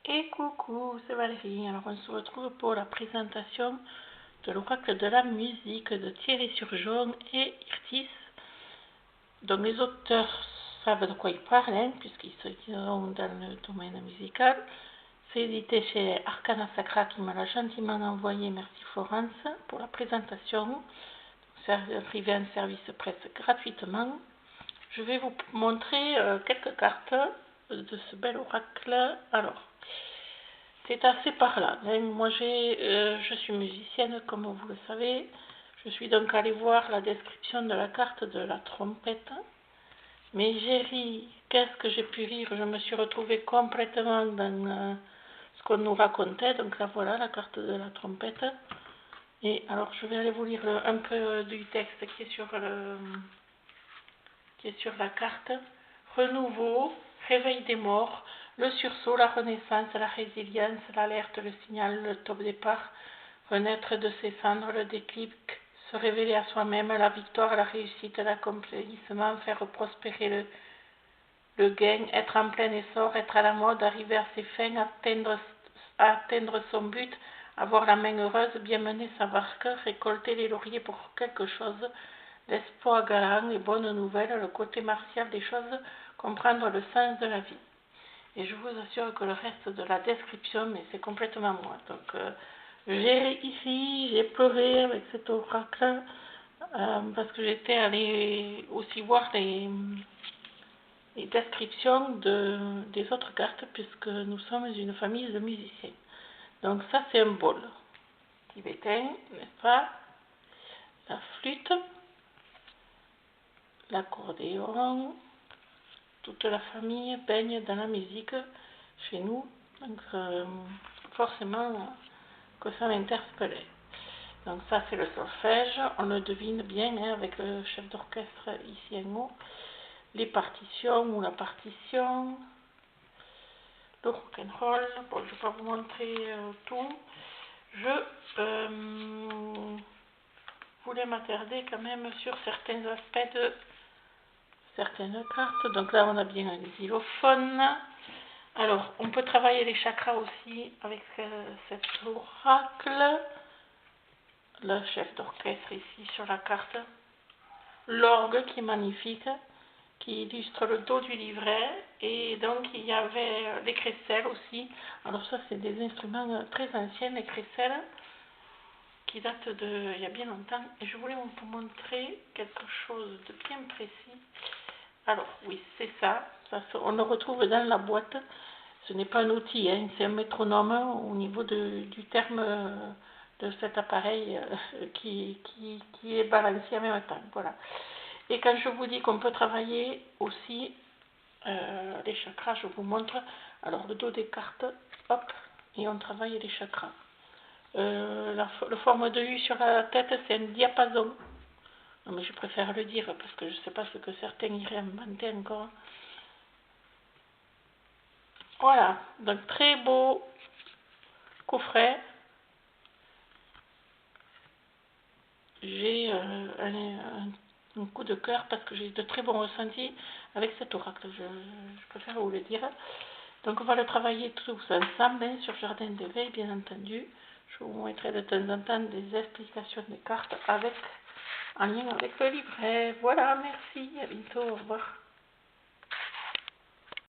Et coucou, c'est Valérie. Alors on se retrouve pour la présentation de l'oracle de la musique de Thierry Surgeon et Irtis. Donc les auteurs savent de quoi ils parlent, hein, puisqu'ils sont dans le domaine musical. C'est édité chez Arcana Sacra qui me l'a gentiment envoyé. Merci Florence pour la présentation. C'est privé en service presse gratuitement. Je vais vous montrer quelques cartes de ce bel oracle. Alors, c'est assez parlant. Moi, je suis musicienne, comme vous le savez. Je suis donc allée voir la description de la carte de la trompette. Mais j'ai ri. Qu'est-ce que j'ai pu rire? Je me suis retrouvée complètement dans ce qu'on nous racontait. Donc là, voilà la carte de la trompette. Et alors, je vais aller vous lire un peu du texte qui est sur la carte. Renouveau, réveil des morts, le sursaut, la renaissance, la résilience, l'alerte, le signal, le top départ, renaître de ses cendres, le déclic, se révéler à soi-même, la victoire, la réussite, l'accomplissement, faire prospérer le gain, être en plein essor, être à la mode, arriver à ses fins, atteindre son but, avoir la main heureuse, bien mener sa barque, récolter les lauriers pour quelque chose, l'espoir galant, les bonnes nouvelles, le côté martial des choses, comprendre le sens de la vie. Et je vous assure que le reste de la description, mais c'est complètement moi. Donc j'ai ri, j'ai pleuré avec cet oracle, parce que j'étais allée aussi voir les descriptions des autres cartes, puisque nous sommes une famille de musiciens. Donc ça c'est un bol tibétain, n'est-ce pas? La flûte, l'accordéon, toute la famille baigne dans la musique chez nous, donc forcément que ça m'interpellait. Donc ça c'est le solfège, on le devine bien hein, avec le chef d'orchestre ici en haut, les partitions ou la partition, le rock'n'roll. Bon, je ne vais pas vous montrer tout. Je voulais m'attarder quand même sur certains aspects de certaines cartes. Donc là on a bien un xylophone. Alors on peut travailler les chakras aussi avec cet oracle. Le chef d'orchestre ici sur la carte. L'orgue qui est magnifique, qui illustre le dos du livret. Et donc il y avait les crécelles aussi. Alors ça c'est des instruments très anciens, les crécelles, qui datent de il y a bien longtemps. Et je voulais vous montrer quelque chose de bien précis. Alors oui, c'est ça. On le retrouve dans la boîte. Ce n'est pas un outil, hein, c'est un métronome au niveau du terme de cet appareil qui est balancé en même temps. Voilà. Et quand je vous dis qu'on peut travailler aussi les chakras, je vous montre. Alors le dos des cartes, hop, et on travaille les chakras. La forme de U sur la tête, c'est un diapason. Non, mais je préfère le dire parce que je ne sais pas ce que certains iraient inventer encore. Voilà, donc très beau coffret. J'ai un coup de cœur parce que j'ai de très bons ressentis avec cet oracle, je préfère vous le dire. Donc on va le travailler tous ensemble hein, sur Jardin d'éveil, bien entendu. Je vous mettrai de temps en temps des explications des cartes en lien avec le livret. Voilà, merci, à bientôt, au revoir.